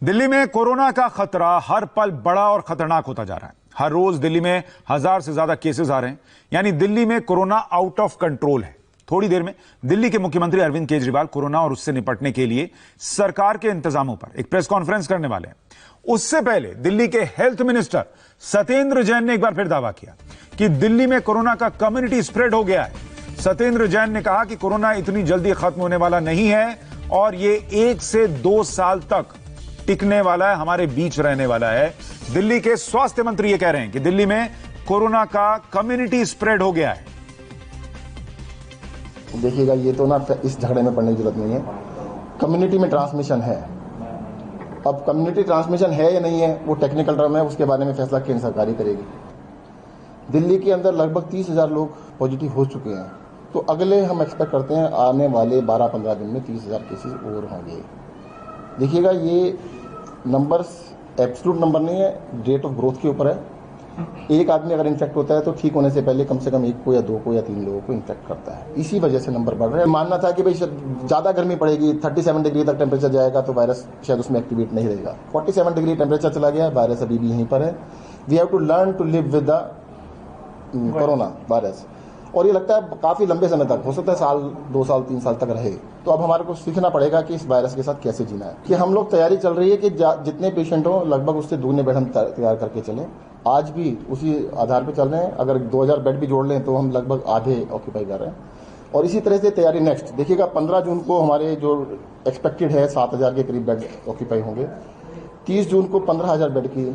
दिल्ली में कोरोना का खतरा हर पल बड़ा और खतरनाक होता जा रहा है। हर रोज दिल्ली में 1000 से ज्यादा केसेस आ रहे हैं, यानी दिल्ली में कोरोना आउट ऑफ कंट्रोल है। थोड़ी देर में दिल्ली के मुख्यमंत्री अरविंद केजरीवाल कोरोना और उससे निपटने के लिए सरकार के इंतजामों पर एक प्रेस कॉन्फ्रेंस करने वाले हैं। उससे पहले दिल्ली के हेल्थ मिनिस्टर सत्येंद्र जैन ने एक बार फिर दावा किया कि दिल्ली में कोरोना का कम्युनिटी स्प्रेड हो गया है। सत्येंद्र जैन ने कहा कि कोरोना इतनी जल्दी खत्म होने वाला नहीं है और ये 1 से 2 साल तक टिकने वाला है, हमारे बीच रहने वाला है। दिल्ली के स्वास्थ्य मंत्री ये कह रहे हैं कि दिल्ली में कोरोना का कम्युनिटी स्प्रेड हो गया है। देखिएगा, ये तो ना इस झगड़े में पड़ने की जरूरत नहीं है। कम्युनिटी में ट्रांसमिशन है। अब कम्युनिटी ट्रांसमिशन है या नहीं है वो टेक्निकल टर्म है, उसके बारे में फैसला केंद्र सरकार ही करेगी। दिल्ली के अंदर लगभग 30,000 लोग पॉजिटिव हो चुके हैं, तो अगले हम एक्सपेक्ट करते हैं आने वाले 12-15 दिन में 30,000 केसेस और होंगे। देखिएगा, ये नंबर्स एब्सोल्यूट नंबर नहीं है, रेट ऑफ ग्रोथ के ऊपर है। एक आदमी अगर इन्फेक्ट होता है तो ठीक होने से पहले कम से कम 1 को या 2 को या 3 लोगों को इन्फेक्ट करता है। इसी वजह से नंबर बढ़ रहा है। मानना था कि भाई ज्यादा गर्मी पड़ेगी, 37 डिग्री तक टेम्परेचर जाएगा तो वायरस शायद उसमें एक्टिवेट नहीं रहेगा। 47 डिग्री टेम्परेचर चला गया, वायरस अभी भी यहीं पर है। We have to learn to live with the corona virus, और ये लगता है काफी लंबे समय तक, हो सकता है 1 साल 2 साल 3 साल तक रहे। तो अब हमारे को सीखना पड़ेगा कि इस वायरस के साथ कैसे जीना है। कि हम लोग तैयारी चल रही है कि जितने पेशेंट हो लगभग उससे दुगने बेड हम तैयार करके चलें। आज भी उसी आधार पर चल रहे हैं। अगर 2000 बेड भी जोड़ लें तो हम लगभग आधे ऑक्यूपाई कर रहे हैं, और इसी तरह से तैयारी नेक्स्ट। देखिएगा, 15 जून को हमारे जो एक्सपेक्टेड है 7000 के करीब बेड ऑक्यूपाई होंगे। 30 जून को 15,000 बेड की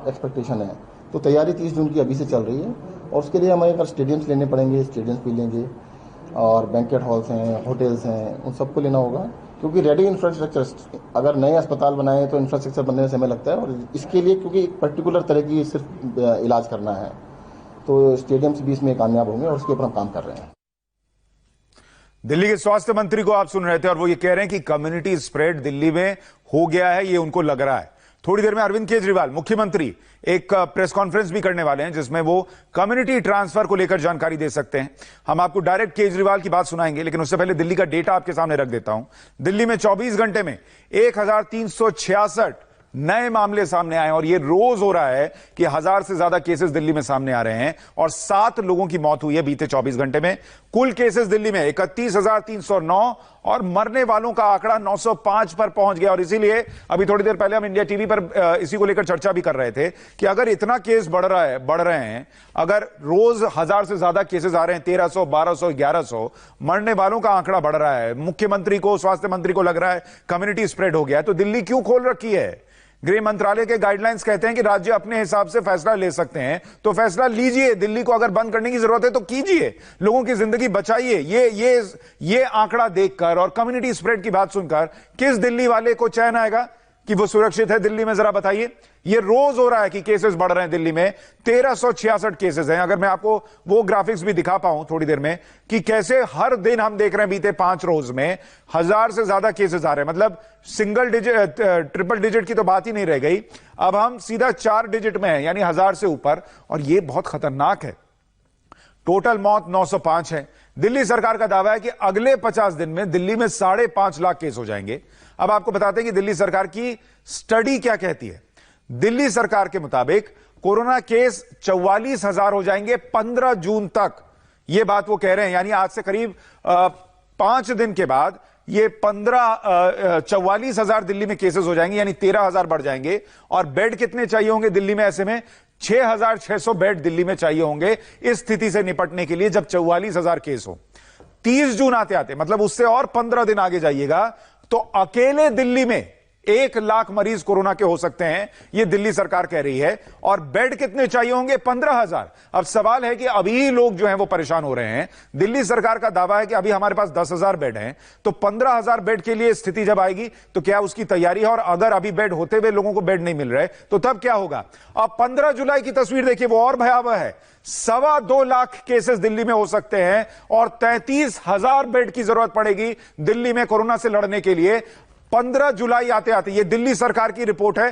एक्सपेक्टेशन है। तो तैयारी 30 जून की अभी से चल रही है, और उसके लिए हमें अगर स्टेडियम्स लेने पड़ेंगे, स्टेडियम्स भी लेंगे, और बैंकेट हॉल्स हैं, होटल्स हैं, उन सबको लेना होगा। क्योंकि रेडी इंफ्रास्ट्रक्चर, अगर नए अस्पताल बनाए तो इंफ्रास्ट्रक्चर बनने में समय लगता है, और इसके लिए क्योंकि एक पर्टिकुलर तरह की सिर्फ इलाज करना है, तो स्टेडियम्स भी इसमें कामयाब होंगे, और उसके ऊपर हम काम कर रहे हैं। दिल्ली के स्वास्थ्य मंत्री को आप सुन रहे थे, और वो ये कह रहे हैं कि कम्युनिटी स्प्रेड दिल्ली में हो गया है, ये उनको लग रहा है। थोड़ी देर में अरविंद केजरीवाल मुख्यमंत्री एक प्रेस कॉन्फ्रेंस भी करने वाले हैं, जिसमें वो कम्युनिटी ट्रांसफर को लेकर जानकारी दे सकते हैं। हम आपको डायरेक्ट केजरीवाल की बात सुनाएंगे, लेकिन उससे पहले दिल्ली का डेटा आपके सामने रख देता हूं। दिल्ली में 24 घंटे में 1366 नए मामले सामने आए, और ये रोज हो रहा है कि 1000 से ज्यादा केसेस दिल्ली में सामने आ रहे हैं, और 7 लोगों की मौत हुई है बीते 24 घंटे में। कुल केसेस दिल्ली में 31,309, और मरने वालों का आंकड़ा 905 पर पहुंच गया। और इसीलिए अभी थोड़ी देर पहले हम इंडिया टीवी पर इसी को लेकर चर्चा भी कर रहे थे कि अगर इतना केस बढ़ रहे हैं, अगर रोज 1000 से ज्यादा केसेस आ रहे हैं, 1300, 1200, 1100, मरने वालों का आंकड़ा बढ़ रहा है, मुख्यमंत्री को, स्वास्थ्य मंत्री को लग रहा है कम्युनिटी स्प्रेड हो गया है, तो दिल्ली क्यों खोल रखी है? गृह मंत्रालय के गाइडलाइंस कहते हैं कि राज्य अपने हिसाब से फैसला ले सकते हैं, तो फैसला लीजिए। दिल्ली को अगर बंद करने की जरूरत है तो कीजिए, लोगों की जिंदगी बचाइए। ये आंकड़ा देखकर और कम्युनिटी स्प्रेड की बात सुनकर किस दिल्ली वाले को चैन आएगा कि वो सुरक्षित है दिल्ली में? जरा बताइए। ये रोज हो रहा है कि केसेस बढ़ रहे हैं दिल्ली में, 1366 केसेस हैं। अगर मैं आपको वो ग्राफिक्स भी दिखा पाऊं थोड़ी देर में कि कैसे हर दिन हम देख रहे हैं बीते 5 रोज में 1000 से ज्यादा केसेस आ रहे हैं, मतलब सिंगल डिजिट, ट्रिपल डिजिट की तो बात ही नहीं रह गई। अब हम सीधा 4 डिजिट में है, यानी 1000 से ऊपर, और ये बहुत खतरनाक है। टोटल मौत 905 है। दिल्ली सरकार का दावा है कि अगले 50 दिन में दिल्ली में 5.5 लाख केस हो जाएंगे। अब आपको बताते हैं कि दिल्ली सरकार की स्टडी क्या कहती है। दिल्ली सरकार के मुताबिक कोरोना केस 44,000 हो जाएंगे 15 जून तक। यह बात वो कह रहे हैं, यानी आज से करीब 5 दिन के बाद ये 44,000 दिल्ली में केसेस हो जाएंगे, यानी 13,000 बढ़ जाएंगे। और बेड कितने चाहिए होंगे दिल्ली में? ऐसे में 6,600 बेड दिल्ली में चाहिए होंगे इस स्थिति से निपटने के लिए, जब 44,000 केस हो। 30 जून आते आते, मतलब उससे और 15 दिन आगे जाइएगा, तो अकेले दिल्ली में 1 लाख मरीज कोरोना के हो सकते हैं, यह दिल्ली सरकार कह रही है। और बेड कितने चाहिए होंगे? 15,000। अब सवाल है कि अभी लोग जो हैं वो परेशान हो रहे हैं। दिल्ली सरकार का दावा है कि अभी हमारे पास 10,000 बेड हैं, तो 15,000 बेड के लिए स्थिति जब आएगी तो क्या उसकी तैयारी है? और अगर अभी बेड होते हुए लोगों को बेड नहीं मिल रहे तो तब क्या होगा? अब 15 जुलाई की तस्वीर देखिए, वो और भयावह है। 2.25 लाख केसेस दिल्ली में हो सकते हैं, और 33,000 बेड की जरूरत पड़ेगी दिल्ली में कोरोना से लड़ने के लिए। 15 जुलाई आते आते, ये दिल्ली सरकार की रिपोर्ट है,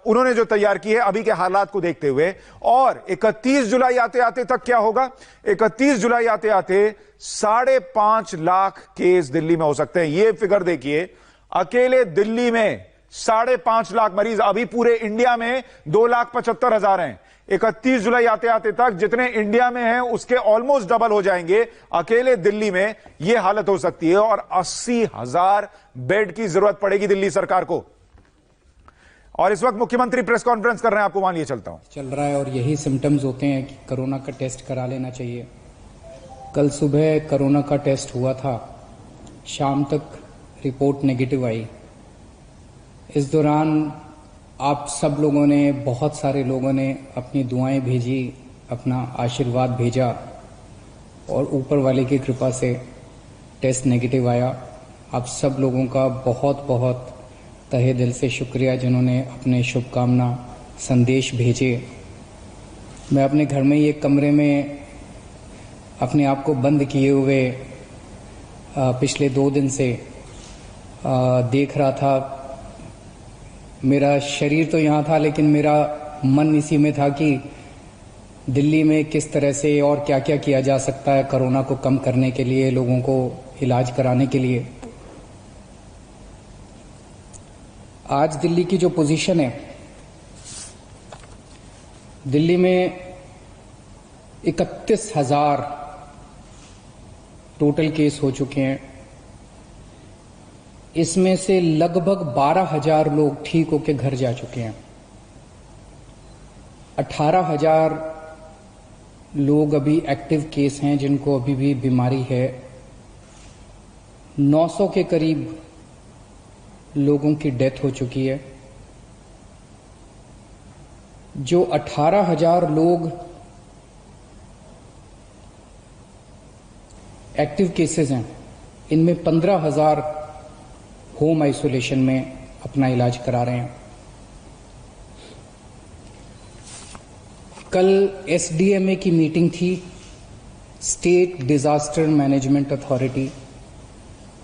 उन्होंने जो तैयार की है अभी के हालात को देखते हुए। और 31 जुलाई आते आते तक क्या होगा? 31 जुलाई आते आते 5.5 लाख केस दिल्ली में हो सकते हैं। ये फिगर देखिए, अकेले दिल्ली में 5.5 लाख मरीज। अभी पूरे इंडिया में 2,75,000 हैं। 31 जुलाई आते आते तक जितने इंडिया में हैं उसके ऑलमोस्ट डबल हो जाएंगे। अकेले दिल्ली में यह हालत हो सकती है और 80,000 बेड की जरूरत पड़ेगी दिल्ली सरकार को। और इस वक्त मुख्यमंत्री प्रेस कॉन्फ्रेंस कर रहे हैं, आपको मान लिए चलता हूं। चल रहा है और यही सिम्टम्स होते हैं कि कोरोना का टेस्ट करा लेना चाहिए। कल सुबह कोरोना का टेस्ट हुआ था, शाम तक रिपोर्ट नेगेटिव आई। इस दौरान आप सब लोगों ने, बहुत सारे लोगों ने अपनी दुआएं भेजी, अपना आशीर्वाद भेजा और ऊपर वाले की कृपा से टेस्ट नेगेटिव आया। आप सब लोगों का बहुत बहुत तहे दिल से शुक्रिया जिन्होंने अपने शुभकामना संदेश भेजे। मैं अपने घर में ही एक कमरे में अपने आप को बंद किए हुए पिछले 2 दिन से देख रहा था। मेरा शरीर तो यहाँ था लेकिन मेरा मन इसी में था कि दिल्ली में किस तरह से और क्या क्या किया जा सकता है कोरोना को कम करने के लिए, लोगों को इलाज कराने के लिए। आज दिल्ली की जो पोजीशन है, दिल्ली में 31,000 टोटल केस हो चुके हैं। इसमें से लगभग 12,000 लोग ठीक होकर घर जा चुके हैं। 18,000 लोग अभी एक्टिव केस हैं जिनको अभी भी बीमारी है। 900 के करीब लोगों की डेथ हो चुकी है। जो 18,000 लोग एक्टिव केसेस हैं, इनमें 15,000 होम आइसोलेशन में अपना इलाज करा रहे हैं। कल एसडीएमए की मीटिंग थी, स्टेट डिजास्टर मैनेजमेंट अथॉरिटी।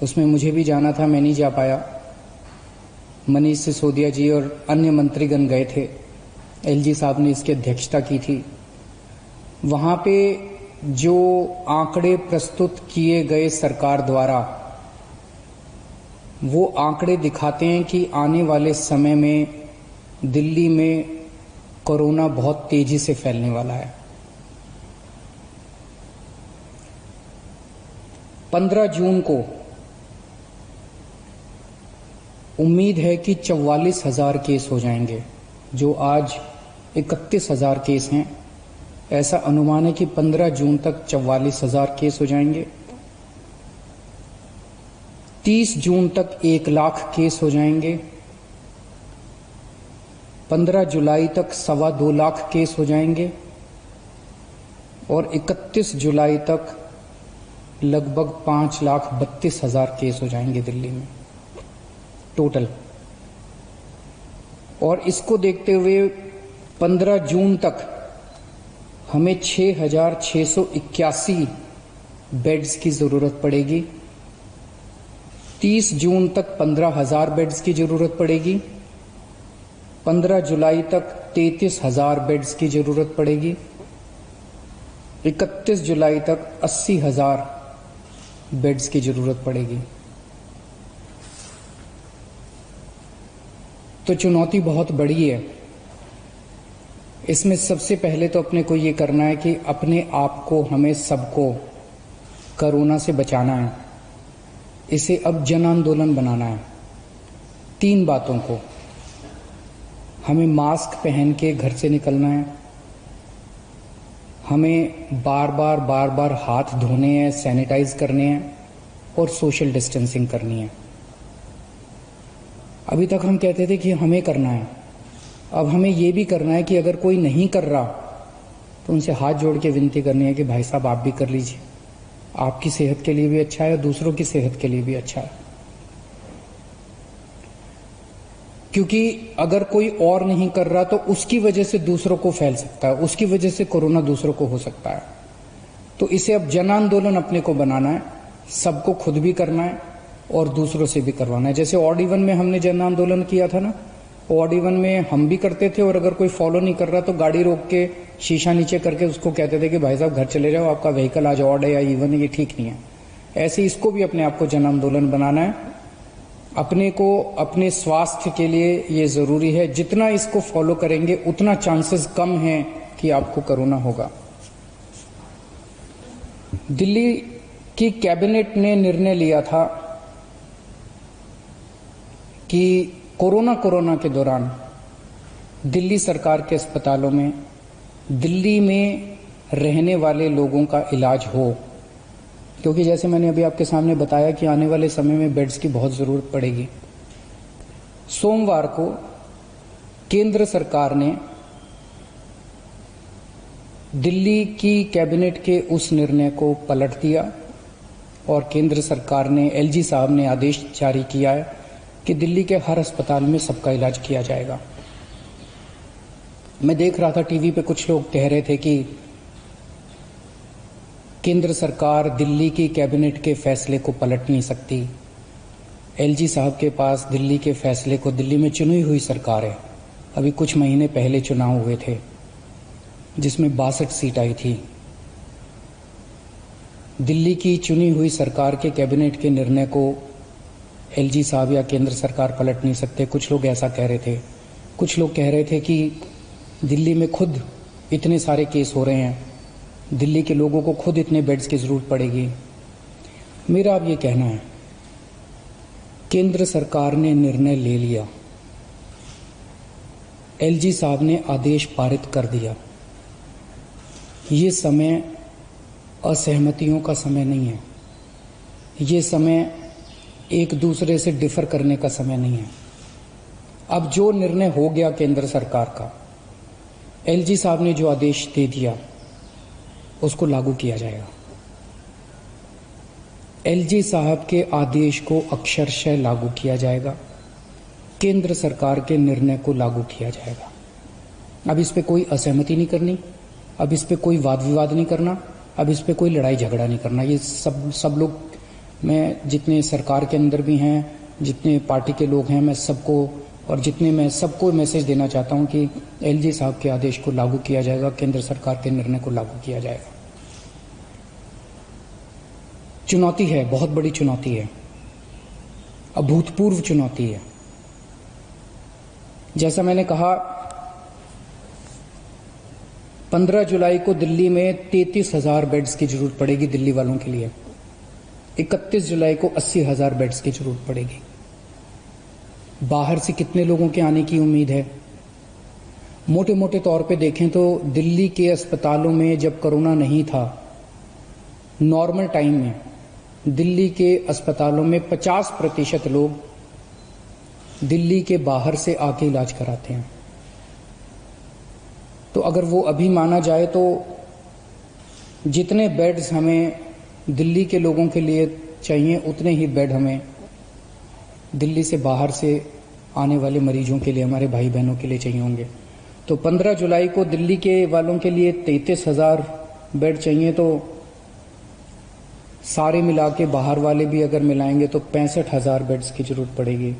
उसमें मुझे भी जाना था, मैं नहीं जा पाया। मनीष सिसोदिया जी और अन्य मंत्रीगण गए थे। एलजी साहब ने इसकी अध्यक्षता की थी। वहां पे जो आंकड़े प्रस्तुत किए गए सरकार द्वारा, वो आंकड़े दिखाते हैं कि आने वाले समय में दिल्ली में कोरोना बहुत तेजी से फैलने वाला है। 15 जून को उम्मीद है कि 44,000 केस हो जाएंगे। जो आज 31,000 केस हैं, ऐसा अनुमान है कि 15 जून तक 44,000 केस हो जाएंगे। 30 जून तक 1 लाख केस हो जाएंगे। 15 जुलाई तक 2.25 लाख केस हो जाएंगे और 31 जुलाई तक लगभग 5,32,000 केस हो जाएंगे दिल्ली में टोटल। और इसको देखते हुए 15 जून तक हमें 6,681 बेड्स की जरूरत पड़ेगी। 30 जून तक 15,000 बेड्स की जरूरत पड़ेगी। 15 जुलाई तक 33,000 बेड्स की जरूरत पड़ेगी। 31 जुलाई तक 80,000 बेड्स की जरूरत पड़ेगी। तो चुनौती बहुत बड़ी है। इसमें सबसे पहले तो अपने को ये करना है कि अपने आप को, हमें सबको कोरोना से बचाना है। इसे अब जन आंदोलन बनाना है। 3 बातों को, हमें मास्क पहन के घर से निकलना है, हमें बार बार हाथ धोने हैं, सैनिटाइज करने हैं और सोशल डिस्टेंसिंग करनी है। अभी तक हम कहते थे कि हमें करना है, अब हमें ये भी करना है कि अगर कोई नहीं कर रहा तो उनसे हाथ जोड़ के विनती करनी है कि भाई साहब आप भी कर लीजिए। आपकी सेहत के लिए भी अच्छा है और दूसरों की सेहत के लिए भी अच्छा है। क्योंकि अगर कोई और नहीं कर रहा तो उसकी वजह से दूसरों को फैल सकता है, उसकी वजह से कोरोना दूसरों को हो सकता है। तो इसे अब जन आंदोलन अपने को बनाना है, सबको खुद भी करना है और दूसरों से भी करवाना है। जैसे ऑड इवन में हमने जन आंदोलन किया था ना, ऑड इवन में हम भी करते थे और अगर कोई फॉलो नहीं कर रहा तो गाड़ी रोक के शीशा नीचे करके उसको कहते थे कि भाई साहब घर चले जाओ, आपका व्हीकल आज ऑड है या इवन है, ये ठीक नहीं है। ऐसे इसको भी अपने आप को जन आंदोलन बनाना है अपने को अपने स्वास्थ्य के लिए ये जरूरी है। जितना इसको फॉलो करेंगे उतना चांसेस कम हैं कि आपको कोरोना होगा। दिल्ली की कैबिनेट ने निर्णय लिया था कि कोरोना के दौरान दिल्ली सरकार के अस्पतालों में दिल्ली में रहने वाले लोगों का इलाज हो, क्योंकि जैसे मैंने अभी आपके सामने बताया कि आने वाले समय में बेड्स की बहुत जरूरत पड़ेगी। सोमवार को केंद्र सरकार ने दिल्ली की कैबिनेट के उस निर्णय को पलट दिया और केंद्र सरकार ने, एलजी साहब ने आदेश जारी किया है कि दिल्ली के हर अस्पताल में सबका इलाज किया जाएगा। मैं देख रहा था टीवी पे कुछ लोग कह रहे थे कि केंद्र सरकार दिल्ली की कैबिनेट के फैसले को पलट नहीं सकती। एलजी साहब के पास दिल्ली के फैसले को, दिल्ली में चुनी हुई सरकार है, अभी कुछ महीने पहले चुनाव हुए थे जिसमें 62 सीट आई थी। दिल्ली की चुनी हुई सरकार के कैबिनेट के निर्णय को एलजी साहब या केंद्र सरकार पलट नहीं सकते। कुछ लोग ऐसा कह रहे थे। कुछ लोग कह रहे थे कि दिल्ली में खुद इतने सारे केस हो रहे हैं, दिल्ली के लोगों को खुद इतने बेड्स की जरूरत पड़ेगी। मेरा अब ये कहना है, केंद्र सरकार ने निर्णय ले लिया, एलजी साहब ने आदेश पारित कर दिया। ये समय असहमतियों का समय नहीं है, ये समय एक दूसरे से डिफर करने का समय नहीं है। अब जो निर्णय हो गया केंद्र सरकार का, एलजी साहब ने जो आदेश दे दिया उसको लागू किया जाएगा। एलजी साहब के आदेश को अक्षरशः लागू किया जाएगा, केंद्र सरकार के निर्णय को लागू किया जाएगा। अब इस पे कोई असहमति नहीं करनी, अब इस पे कोई वाद विवाद नहीं करना, अब इस पे कोई लड़ाई झगड़ा नहीं करना। ये सब लोग, मैं जितने सरकार के अंदर भी हैं, जितने पार्टी के लोग हैं, मैं सबको और जितने मैं सबको मैसेज देना चाहता हूं कि एलजी साहब के आदेश को लागू किया जाएगा, केंद्र सरकार के निर्णय को लागू किया जाएगा। चुनौती है, बहुत बड़ी चुनौती है, अभूतपूर्व चुनौती है। जैसा मैंने कहा, 15 जुलाई को दिल्ली में 33,000 बेड्स की जरूरत पड़ेगी दिल्ली वालों के लिए। 31 जुलाई को 80,000 बेड्स की जरूरत पड़ेगी। बाहर से कितने लोगों के आने की उम्मीद है? मोटे मोटे तौर पे देखें तो दिल्ली के अस्पतालों में जब कोरोना नहीं था, नॉर्मल टाइम में दिल्ली के अस्पतालों में 50% लोग दिल्ली के बाहर से आके इलाज कराते हैं। तो अगर वो अभी माना जाए तो जितने बेड्स हमें दिल्ली के लोगों के लिए चाहिए, उतने ही बेड हमें दिल्ली से बाहर से आने वाले मरीजों के लिए, हमारे भाई बहनों के लिए चाहिए होंगे। तो 15 जुलाई को दिल्ली के वालों के लिए 33,000 बेड चाहिए, तो सारे मिला के बाहर वाले भी अगर मिलाएंगे तो 65,000 बेड्स की जरूरत पड़ेगी।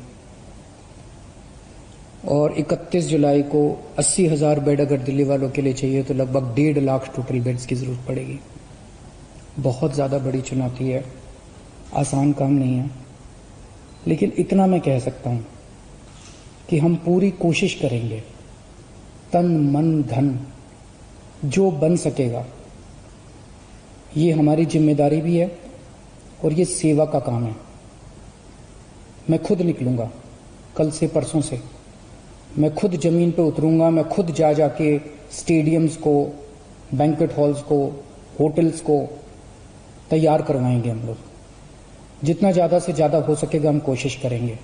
और 31 जुलाई को 80,000 बेड अगर दिल्ली वालों के लिए चाहिए तो लगभग 1.5 लाख टोटल बेड्स की जरूरत पड़ेगी। बहुत ज्यादा बड़ी चुनौती है, आसान काम नहीं है। लेकिन इतना मैं कह सकता हूं कि हम पूरी कोशिश करेंगे, तन मन धन जो बन सकेगा। ये हमारी जिम्मेदारी भी है और ये सेवा का काम है। मैं खुद निकलूंगा, कल से परसों से मैं खुद जमीन पे उतरूंगा, मैं खुद जाके स्टेडियम्स को, बैंक्वेट हॉल्स को, होटल्स को तैयार करवाएंगे। हम लोग जितना ज्यादा से ज्यादा हो सकेगा हम कोशिश करेंगे।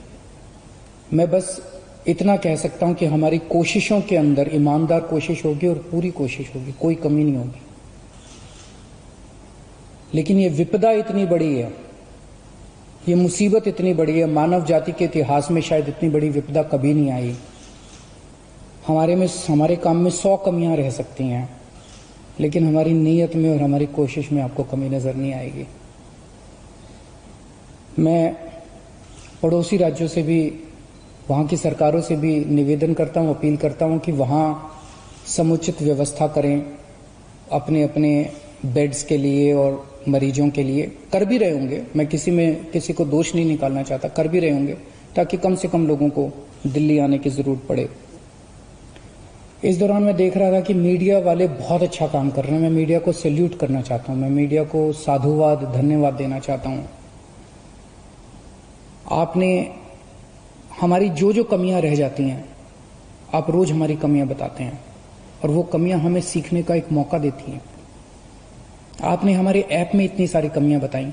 मैं बस इतना कह सकता हूं कि हमारी कोशिशों के अंदर ईमानदार कोशिश होगी और पूरी कोशिश होगी, कोई कमी नहीं होगी। लेकिन ये विपदा इतनी बड़ी है, ये मुसीबत इतनी बड़ी है, मानव जाति के इतिहास में शायद इतनी बड़ी विपदा कभी नहीं आई। हमारे काम में 100 कमियां रह सकती हैं, लेकिन हमारी नीयत में और हमारी कोशिश में आपको कमी नजर नहीं आएगी। मैं पड़ोसी राज्यों से भी, वहां की सरकारों से भी निवेदन करता हूं, अपील करता हूं कि वहां समुचित व्यवस्था करें अपने अपने बेड्स के लिए और मरीजों के लिए। कर भी रहे होंगे, मैं किसी को दोष नहीं निकालना चाहता, कर भी रहे होंगे, ताकि कम से कम लोगों को दिल्ली आने की जरूरत पड़े। इस दौरान मैं देख रहा था कि मीडिया वाले बहुत अच्छा काम कर रहे हैं। मैं मीडिया को सैल्यूट करना चाहता हूं, मैं मीडिया को साधुवाद, धन्यवाद देना चाहता हूं। आपने हमारी जो जो कमियां रह जाती हैं, आप रोज हमारी कमियां बताते हैं और वो कमियां हमें सीखने का एक मौका देती हैं। आपने हमारे ऐप में इतनी सारी कमियां बताई,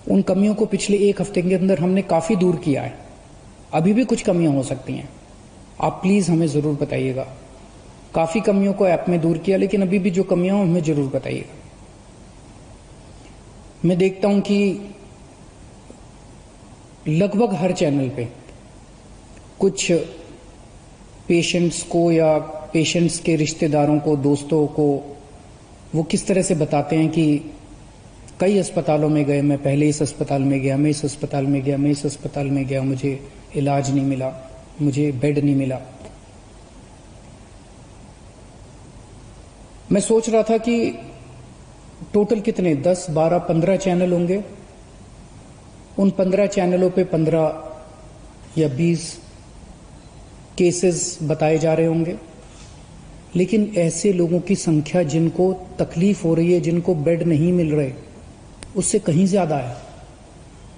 उन कमियों को पिछले एक हफ्ते के अंदर हमने काफी दूर किया है। अभी भी कुछ कमियां हो सकती हैं, आप प्लीज हमें जरूर बताइएगा। काफी कमियों को ऐप में दूर किया, लेकिन अभी भी जो कमियां हो हमें जरूर बताइएगा। मैं देखता हूं कि लगभग हर चैनल पे कुछ पेशेंट्स को या पेशेंट्स के रिश्तेदारों को, दोस्तों को वो किस तरह से बताते हैं कि कई अस्पतालों में गए, मैं पहले इस अस्पताल में गया, मैं इस अस्पताल में गया, मैं इस अस्पताल में गया, मुझे इलाज नहीं मिला, मुझे बेड नहीं मिला। मैं सोच रहा था कि टोटल कितने 10, 12, 15 चैनल होंगे। उन 15 चैनलों पे 15 या 20 केसेस बताए जा रहे होंगे, लेकिन ऐसे लोगों की संख्या जिनको तकलीफ हो रही है, जिनको बेड नहीं मिल रहे, उससे कहीं ज्यादा है।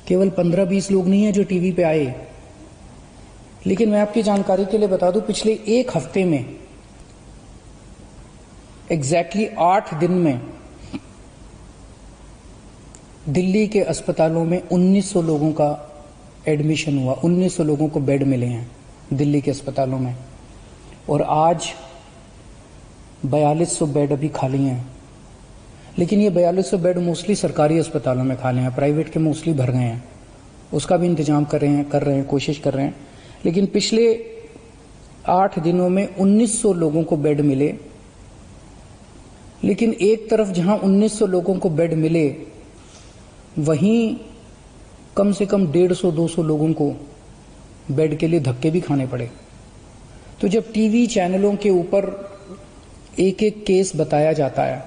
केवल 15-20 लोग नहीं है जो टीवी पे आए। लेकिन मैं आपकी जानकारी के लिए बता दूं, पिछले एक हफ्ते में एग्जैक्टली 8 दिन में दिल्ली के अस्पतालों में 1900 लोगों का एडमिशन हुआ, 1900 लोगों को बेड मिले हैं दिल्ली के अस्पतालों में। और आज 4200 बेड अभी खाली हैं। लेकिन ये 4200 बेड मोस्टली सरकारी अस्पतालों में खाली हैं, प्राइवेट के मोस्टली भर गए हैं। उसका भी इंतजाम कर रहे हैं, कोशिश कर रहे हैं। लेकिन पिछले 8 दिनों में 1900 लोगों को बेड मिले। लेकिन एक तरफ जहां 1900 लोगों को बेड मिले, वहीं कम से कम 150-200 लोगों को बेड के लिए धक्के भी खाने पड़े। तो जब टीवी चैनलों के ऊपर एक एक केस बताया जाता है,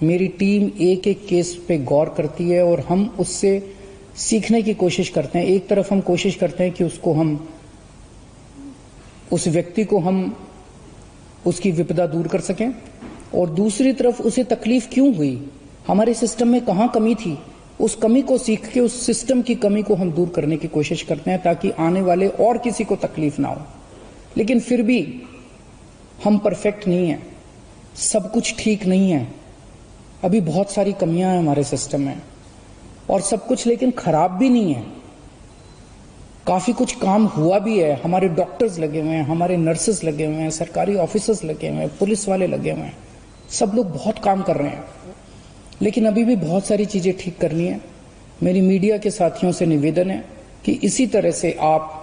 मेरी टीम एक एक केस पे गौर करती है और हम उससे सीखने की कोशिश करते हैं। एक तरफ हम कोशिश करते हैं कि उस व्यक्ति को हम उसकी विपदा दूर कर सकें, और दूसरी तरफ उसे तकलीफ क्यों हुई, हमारे सिस्टम में कहां कमी थी, उस कमी को सीख के उस सिस्टम की कमी को हम दूर करने की कोशिश करते हैं, ताकि आने वाले और किसी को तकलीफ ना हो। लेकिन फिर भी हम परफेक्ट नहीं हैं, सब कुछ ठीक नहीं है, अभी बहुत सारी कमियां हैं हमारे सिस्टम में, और सब कुछ लेकिन खराब भी नहीं है। काफी कुछ काम हुआ भी है, हमारे डॉक्टर्स लगे हुए हैं, हमारे नर्सेस लगे हुए हैं, सरकारी ऑफिसर्स लगे हुए हैं, पुलिस वाले लगे हुए हैं, सब लोग बहुत काम कर रहे हैं। लेकिन अभी भी बहुत सारी चीजें ठीक करनी है। मेरी मीडिया के साथियों से निवेदन है कि इसी तरह से आप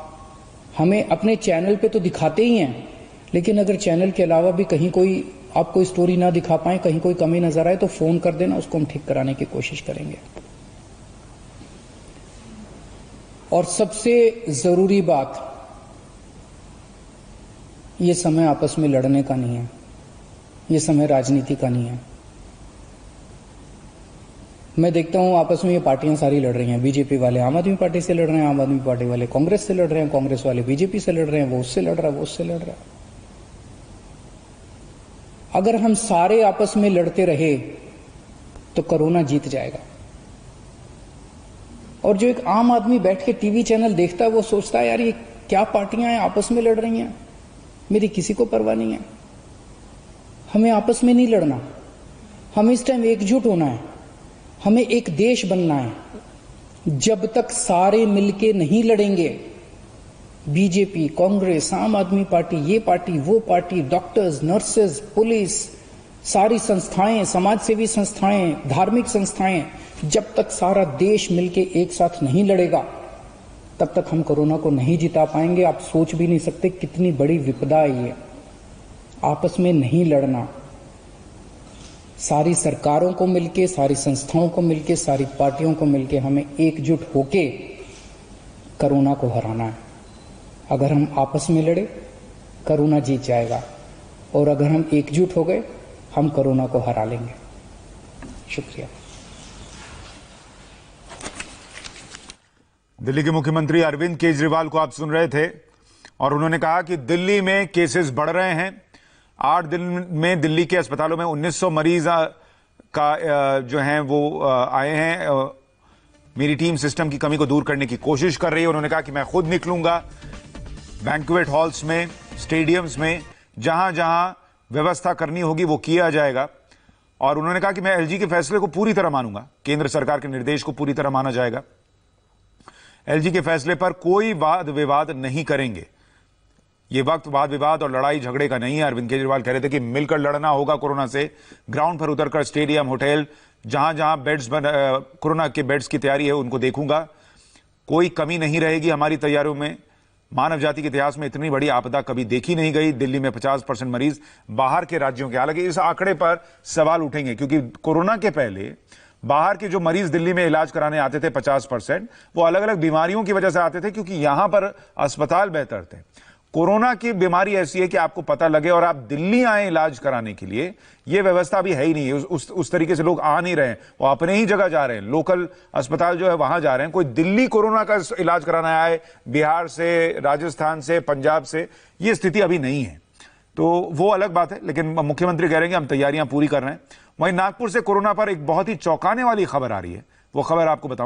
हमें अपने चैनल पे तो दिखाते ही हैं, लेकिन अगर चैनल के अलावा भी कहीं कोई आप कोई स्टोरी ना दिखा पाए, कहीं कोई कमी नजर आए, तो फोन कर देना, उसको हम ठीक कराने की कोशिश करेंगे। और सबसे जरूरी बात, ये समय आपस में लड़ने का नहीं है, ये समय राजनीति का नहीं है। मैं देखता हूं आपस में ये पार्टियां सारी लड़ रही हैं। बीजेपी वाले आम आदमी पार्टी से लड़ रहे हैं, आम आदमी पार्टी वाले कांग्रेस से लड़ रहे हैं, कांग्रेस वाले बीजेपी से लड़ रहे हैं, वो उससे लड़ रहा है, वो उससे लड़ रहा है। अगर हम सारे आपस में लड़ते रहे तो कोरोना जीत जाएगा। और जो एक आम आदमी बैठ के टीवी चैनल देखता है, वो सोचता है यार ये क्या पार्टियां हैं, आपस में लड़ रही हैं, मेरी किसी को परवाह नहीं है। हमें आपस में नहीं लड़ना, हमें इस टाइम एकजुट होना है, हमें एक देश बनना है। जब तक सारे मिलके नहीं लड़ेंगे, बीजेपी, कांग्रेस, आम आदमी पार्टी, ये पार्टी, वो पार्टी, डॉक्टर्स, नर्सेज, पुलिस, सारी संस्थाएं, समाज सेवी संस्थाएं, धार्मिक संस्थाएं, जब तक सारा देश मिलके एक साथ नहीं लड़ेगा, तब तक हम कोरोना को नहीं जिता पाएंगे। आप सोच भी नहीं सकते कितनी बड़ी विपदा है ये। आपस में नहीं लड़ना, सारी सरकारों को मिलके, सारी संस्थाओं को मिलके, सारी पार्टियों को मिलके हमें एकजुट होके कोरोना को हराना है। अगर हम आपस में लड़े, कोरोना जीत जाएगा, और अगर हम एकजुट हो गए, हम कोरोना को हरा लेंगे। शुक्रिया। दिल्ली के मुख्यमंत्री अरविंद केजरीवाल को आप सुन रहे थे और उन्होंने कहा कि दिल्ली में केसेस बढ़ रहे हैं। 8 दिन में दिल्ली के अस्पतालों में 1900 मरीज का जो हैं वो आए हैं। मेरी टीम सिस्टम की कमी को दूर करने की कोशिश कर रही है। उन्होंने कहा कि मैं खुद निकलूंगा बैंक्वेट हॉल्स में, स्टेडियम्स में, जहां जहां व्यवस्था करनी होगी वो किया जाएगा। और उन्होंने कहा कि मैं एलजी के फैसले को पूरी तरह मानूंगा, केंद्र सरकार के निर्देश को पूरी तरह माना जाएगा। एलजी के फैसले पर कोई वाद विवाद नहीं करेंगे। ये वक्त वाद विवाद और लड़ाई झगड़े का नहीं है। अरविंद केजरीवाल कह रहे थे कि मिलकर लड़ना होगा कोरोना से। ग्राउंड पर उतरकर स्टेडियम, होटल, जहां जहां बेड्स कोरोना के बेड्स की तैयारी है उनको देखूंगा। कोई कमी नहीं रहेगी हमारी तैयारियों में। मानव जाति के इतिहास में इतनी बड़ी आपदा कभी देखी नहीं गई। दिल्ली में 50% मरीज बाहर के राज्यों के। हालांकि इस आंकड़े पर सवाल उठेंगे क्योंकि कोरोना के पहले बाहर के जो मरीज दिल्ली में इलाज कराने आते थे 50%, वो अलग अलग बीमारियों की वजह से आते थे क्योंकि यहां पर अस्पताल बेहतर थे। कोरोना की बीमारी ऐसी है कि आपको पता लगे और आप दिल्ली आए इलाज कराने के लिए, यह व्यवस्था भी है ही नहीं है। उस तरीके से लोग आ नहीं रहे हैं, वो अपने ही जगह जा रहे हैं। लोकल अस्पताल जो है वहां जा रहे हैं। कोई दिल्ली कोरोना का इलाज कराना आए बिहार से, राजस्थान से, पंजाब से, यह स्थिति अभी नहीं है। तो वो अलग बात है। लेकिन मुख्यमंत्री कह रहे हैं कि हम तैयारियां पूरी कर रहे हैं। वहीं नागपुर से कोरोना पर एक बहुत ही चौंकाने वाली खबर आ रही है। वो खबर आपको बताऊं।